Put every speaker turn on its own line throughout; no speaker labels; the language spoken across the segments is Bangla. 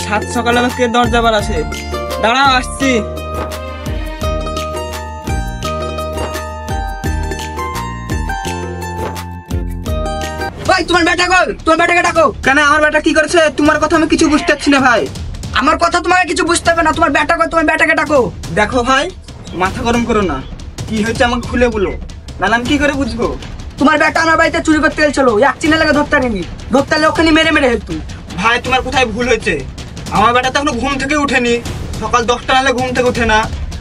সাত সকালে কে দরজা বার আছে, দাঁড়াও আসছি।
ভাই তোমার বেটা কই? তোমার বেটাকে ডাকো।
কেন আমার বেটা কি করেছে? তোমার কথা আমি কিছু বুঝতে পারছি না ভাই।
আমার কথা তোমাকে কিছু বুঝতে হবে না, তোমার বেটা কই? তোমার বেটাকে ডাকো।
দেখো ভাই, মাথা গরম করো না, কি হয়েছে আমাকে খুলে বলো, নাহলে আমি কি করে বুঝবো?
তোমার বেটা আমার বাড়িতে চুরি করতে এসেছিল, এক চিনে লাগে ধরতে নিবি, ধরতে ওখানে মেরে মেরে হেলতু।
ভাই তোমার কোথায় ভুল হয়েছে? আমার বেটা তো এখনো ঘুম থেকে উঠেনি, সকাল 10টা নাহলে ঘুম থেকে উঠে না।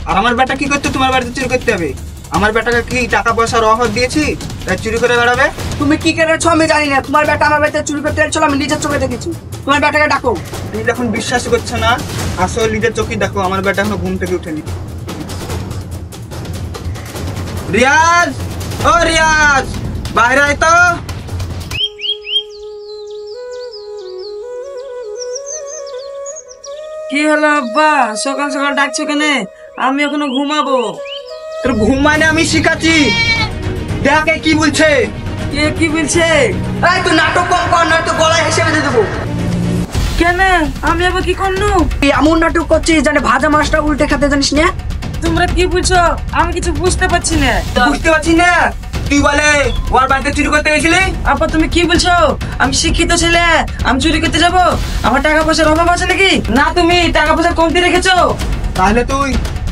আর আমার বেটা কি করতে তোমার বাড়িতে চুরি করতে হবে? আমার বেটাকে কি টাকা পয়সার অফার দিয়েছি তাই চুরি করে বেড়াবে?
তুমি কি করেছো আমি জানি না, তোমার বেটা আমার বাড়িতে চুরি করতে এসেছিল, আমি নিজের চোখে দেখেছি। তোমার বেটাকে ডাকো।
তুই এখন বিশ্বাস করছে না, আসলে নিজের চোখেই দেখো আমার বেটা এখনো ঘুম থেকে উঠেনি। রিয়াজ, ও রিয়াজ, বাইরে আয় তো।
কি হলো আব্বা, সকাল সকাল ডাকছো কেন? আমি এখনো ঘুমাবো।
তোর ঘুম মানে আমি শিখাচ্ছি, দেখে কি বলছে।
কে কি বলছে?
এই তুই নাটক কম কর, না তো গলায় হেসে বেঁধে দেবো।
কেন আমি আবার কি করলু?
তুই এমন নাটক করছিস জানে ভাজা মাছটা উল্টে খেতে জানিস না।
তোমরা কি বলছো আমি কিছু বুঝতে পারছি না।
বুঝতে পারছি না? তুই বলে ওর বাড়িতে চুরি করতে গেছিলি?
আপা তুমি কি বলছো? আমি শিক্ষিত ছেলে, আমি চুরি করতে যাব? আমার টাকা পয়সার অভাব আছে নাকি? না তুমি টাকা পয়সা কমতি রেখেছো?
তাহলে তুই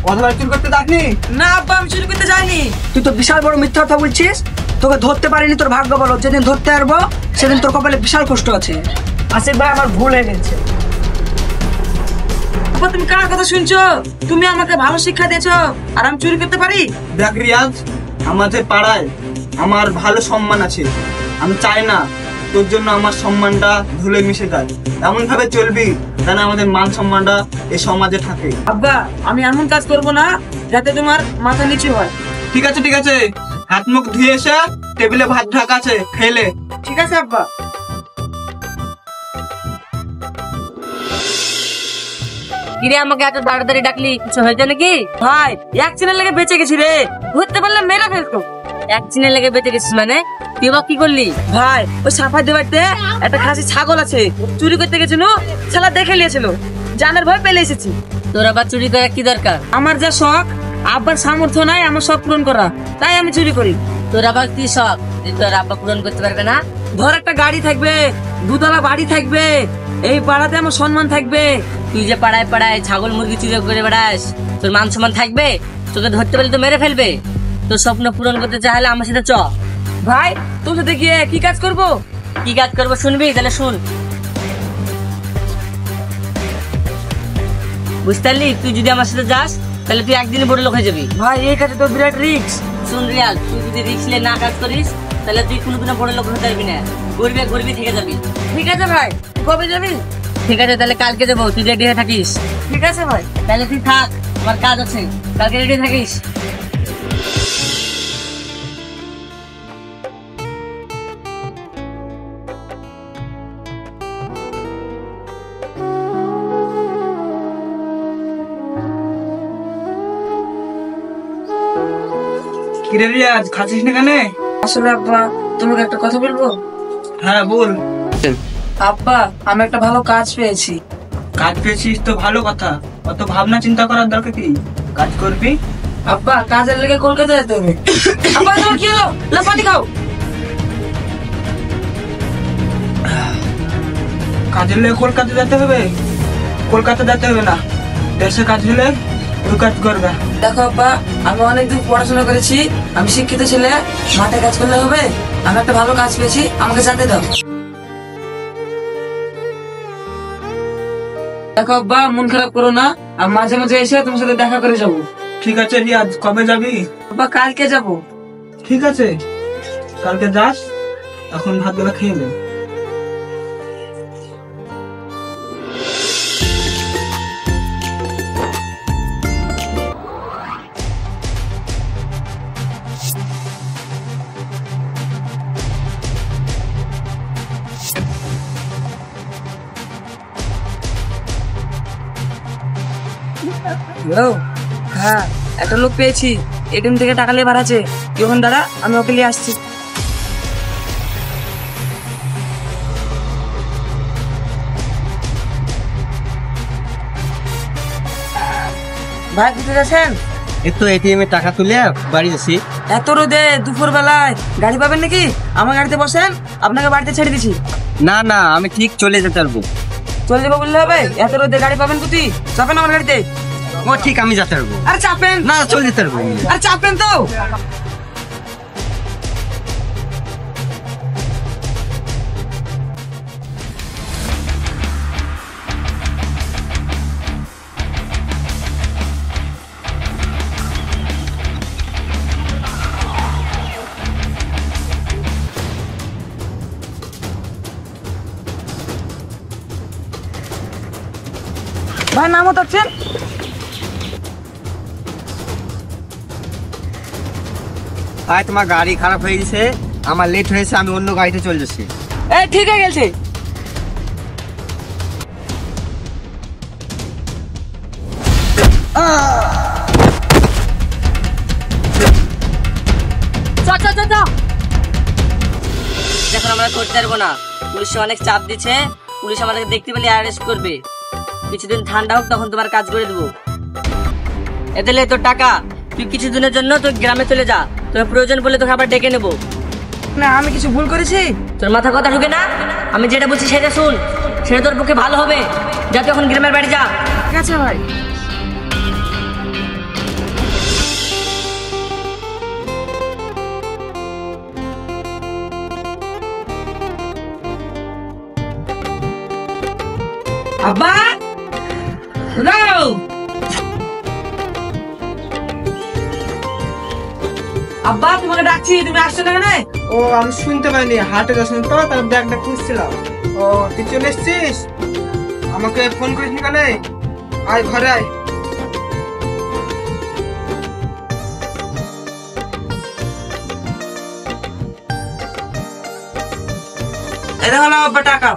ওর বাড়ি চুরি করতে যাসনি?
না আব্বা আমি চুরি করতে যাইনি।
তুই তো বিশাল বড় মিথ্যা কথা বলছিস, তোকে ধরতে পারিনি, তোর ভাগ্য বলো, যেদিন ধরতে পারবো সেদিন তোর কপালে বিশাল কষ্ট আছে। আসিফ ভাই আমার ভুল হয়ে গেছে।
আপা তুমি কার কথা শুনছো? তুমি আমাকে ভালো শিক্ষা দিয়েছো আর আমি চুরি করতে পারি?
দেখ রিয়াজ, আমাদের পাড়ায় আমার ভালো সম্মান আছে, আমি চাই না তোর জন্য আমার সম্মানটা ধুলে মিশে যায়। এমন ভাবে চলবি যেন আমাদের মান সম্মানটা এই সমাজে থাকে।
আব্বা আমি এমন কাজ করব না যাতে তোমার মাথা নিচু হয়।
ঠিক আছে ঠিক আছে, হাত মুখ ধুয়ে এসে টেবিলে ভাত ঢাকা আছে, খেলে।
ঠিক আছে আব্বা।
কিরে আমাকে এত তাড়াতাড়ি ডাকলি, কিছু হয়েছে নাকি?
ভাই এক চিনের লেগে বেঁচে গেছি রে, ধরতে পারলে মেরে ফেলতো।
এক চিনে লেগে বেঁচে গেছিস মানে? তুই বা কি করলি?
ভাই ওই সাফাই দেবাইতে একটা খাসি ছাগল আছে, চুরি করতে গেছিল, শালা দেখে নিয়েছিল, জানের ভয় পেলে এসেছি।
তোর আবার চুরি করা কি দরকার?
আমার যা শখ, আব্বার সামর্থ্য নাই আমার শখ পূরণ করা, তাই আমি চুরি করি।
তোর আবার কি শখ যে তোর আব্বা পূরণ করতে পারবে না?
ধর একটা গাড়ি থাকবে, দুতলা বাড়ি থাকবে, এই পাড়াতে আমার সম্মান থাকবে।
তুই যে পাড়ায় পাড়ায় ছাগল মুরগি চুরি করে বেড়াস, তোর মান সম্মান থাকবে? তোকে ধরতে পারলে তো মেরে ফেলবে। তোর স্বপ্ন পূরণ করতে চাইলে আমার সাথে চ।
ভাই তোর সাথে গিয়ে কি কাজ করব?
কি কাজ করবো শুনবি? তাহলে শুন। বুঝতে পারলি? তুই যদি আমার সাথে যাস তাহলে তুই একদিনে বড় লোক হয়ে যাবি।
ভাই এই কাজে তো বিরাট রিস্ক।
শুন রিয়াল, তুই যদি রিস্ক নিয়ে না কাজ করিস তাহলে তুই কোনোদিনও বড় লোক হতে পারবি না, গরিবে গরিবই থেকে যাবি।
ঠিক আছে ভাই, কবে যাবি?
ঠিক আছে তাহলে কালকে যাবো, তুই রেডি হয়ে থাকিস।
ঠিক আছে ভাই।
তাহলে তুই থাক, আমার কাজ আছে, কালকে রেডি থাকিস।
কিরে রিয়াজ, খাচ্ছিস না কেন?
আসলে আব্বা তোমাকে একটা কথা বলবো।
হ্যাঁ বল।
আব্বা আমি একটা ভালো কাজ পেয়েছি।
কাজ পেয়েছিস তো ভালো কথা, অত ভাবনা চিন্তা করার দরকার কি, কাজ করবি।
আব্বা কাজের লেগে কলকাতা যেতে হবে। আব্বা তোমার কি হলো? লাফাতি খাও।
কাজের লেগে কলকাতা যেতে হবে? কলকাতা যেতে হবে না, দেশে কাজ হলে ওই কাজ করবে।
দেখো আব্বা আমি অনেক দূর পড়াশোনা করেছি, আমি শিক্ষিত ছেলে, মাঠে কাজ করলে হবে? আমি একটা ভালো কাজ পেয়েছি, আমাকে যেতে দাও। দেখো আব্বা মন খারাপ করো না, আমি মাঝে মাঝে এসে তোমার সাথে দেখা করে যাবো।
ঠিক আছে রিয়াজ, কবে যাবি?
আব্বা কালকে যাবো।
ঠিক আছে কালকে যাস, এখন ভাত বেলা খেয়ে নে।
হ্যালো, হ্যাঁ একটা লোক পেয়েছি, এটিএম থেকে টাকা নিয়ে বাড়াচ্ছে, যখন দাঁড়া আমি ওকে নিয়ে আসছি। ভাই কোথায় যাচ্ছেন?
একটু এটিএম এ টাকা তুলে বাড়ি যাচ্ছি।
এত রোদে দুপুর বেলায় গাড়ি পাবেন নাকি? আমার গাড়িতে বসেন, আপনাকে বাড়িতে ছেড়ে দিছি।
না না, আমি ঠিক চলে যেতে পারবো।
চলে যাবো বললে হবে? এত রোদে গাড়ি পাবেন কোথায়? চাপেন আমার গাড়িতে।
ও ঠিক, আমি যেতে পারবো।
আরে চাপেন।
না, চলে যেতে পারবো।
আরে চাপেন তো। ভাই নাম হচ্ছেন?
ভাই তোমার গাড়ি খারাপ হয়ে গেছে, আমার লেট হয়েছে, আমি অন্য গাড়িতে চলে যাচ্ছি।
এই ঠিক হয়ে গেছে।
এখন আমরা করতে পারবো না, পুলিশে অনেক চাপ দিচ্ছে, পুলিশ আমাদেরকে দেখতে পেলে অ্যারেস্ট করবে। কিছুদিন ঠান্ডা হোক, তখন তোমার কাজ করে দেবো। এতেলে তোর টাকা, তুই কিছুদিনের জন্য তোর গ্রামে চলে যা, তোর প্রয়োজন বলে তোকে আবার ডেকে নেবো।
না আমি কিছু ভুল করেছি?
তোর মাথা কথা ঢুকে না? আমি যেটা বলছি সেটা শুন, সেটা তোর পক্ষে ভালো হবে। যা তুই এখন গ্রামের বাড়ি যা।
ঠিক আছে ভাই। আব্বা দাও। আব্বা তোমাকে ডাকছি, তুমি আসছো না কেন?
ও আমি শুনতে পাইনি, হাটে যাচ্ছেন তো, তার ব্যাগটা খুঁজছিলাম। ও তুই চলে এসছিস? আমাকে ফোন করিস কেন? আয় ঘরে আয়।
এটা হলো আব্বা টাকা।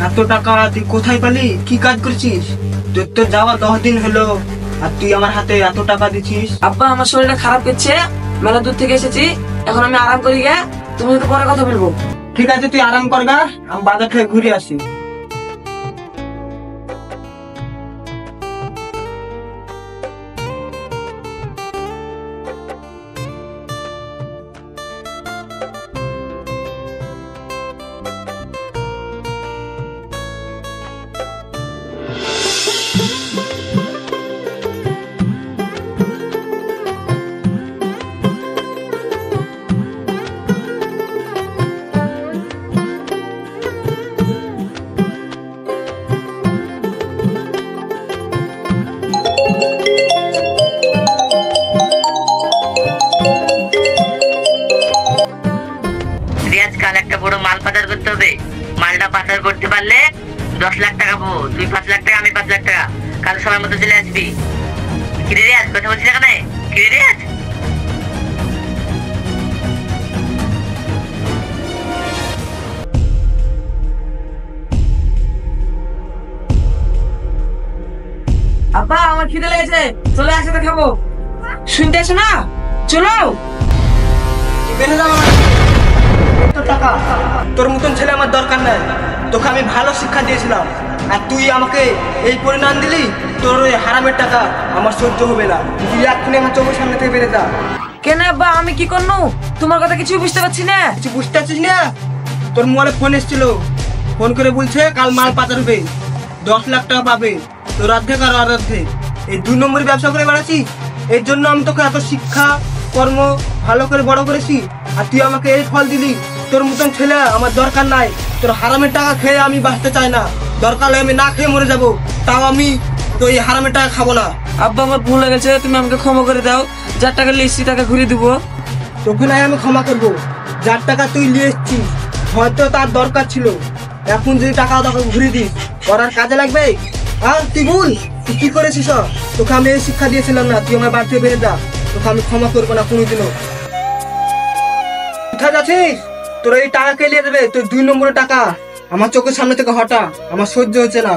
এত টাকা তুই কোথায় পালি? কি কাজ করছিস? তোর তো যাওয়া 10 দিন হলো, আর তুই আমার হাতে এত টাকা দিছিস।
আব্বা আমার শরীরটা খারাপ করছে, মেলা দূর থেকে এসেছি, এখন আমি আরাম করি গে, তুমি তো পরে কথা বলবো।
ঠিক আছে তুই আরাম কর গা, আমি বাজার থেকে ঘুরে আসি।
রিয়াজ, কাল একটা বড় মাল পাচার করতে হবে। মালটা পাচার করতে পারলে 10 লাখ টাকা পাবো। তুই 5 লাখ টাকা, আমি 5 লাখ টাকা। কাল সময় মতো চলে আসবি। কিরে রিয়াজ, কথা বলছিস না কেন? কিরে রিয়াজ?
আব্বা আমার খিদে লেগেছে, চলে একসাথে খাবো। শুনতে আসো না? চলো।
বেড়ে যাও আমার। এত টাকা, তোর মতন ছেলে আমার দরকার নাই। তোকে আমি ভালো শিক্ষা দিয়েছিলাম, আর তুই আমাকে এই পরিণাম দিলি। তোর ওই হারামের টাকা আমার সহ্য হবে না। তুই এক্ষুনি আমার চোখের সামনে থেকে বেড়ে যা।
কেন আব্বা, আমি কি করবো? তোমার কথা কিছু বুঝতে পারছি না।
কিছু বুঝতে পারছিস না? তোর মোবাইলে ফোন এসেছিল, ফোন করে বলছে কাল মাল পাচার হবে, 10 লাখ টাকা পাবে। তোর অর্ধেক আর অর্ধেক। এই 2 নম্বরের ব্যবসা করে বেড়াচ্ছি। এর জন্য আমি তোকে এত শিক্ষা কর্ম ভালো করে বড় করেছি, আর তুই আমাকে এই ফল দিলি। তোর মতন ছেলে আমার দরকার নাই। তোর হারামের টাকা খেয়ে আমি বাঁচতে চাই না। দরকার হলে আমি না খেয়ে মরে যাবো, তাও আমি তো এই হারামের টাকা খাবো না।
আব্বা আমার ভুল হয়ে গেছে, তুমি আমাকে ক্ষমা করে দাও। যার টাকা লিখছি টাকা ঘুরিয়ে দিবো।
তোকে নাই আমি ক্ষমা করবো। যার টাকা তুই নিয়ে এসছিস, হয়তো তার দরকার ছিল। এখন যদি টাকা তোকে ঘুরিয়ে দিস, করার কাজে লাগবে? আর তুই ভুল, তুই কি করেছিস? তোকে আমি এই শিক্ষা দিয়েছিলাম না? তুই আমার বাড়িতে বেড়ে যা, তোকে আমি ক্ষমা করবো না কোনোদিনও। কোথায় যাচ্ছিস? তোর এই টাকা কে নিয়ে দেবে? তোর 2 নম্বরের টাকা আমার চোখের সামনে থেকে হটা, আমার সহ্য হচ্ছে না।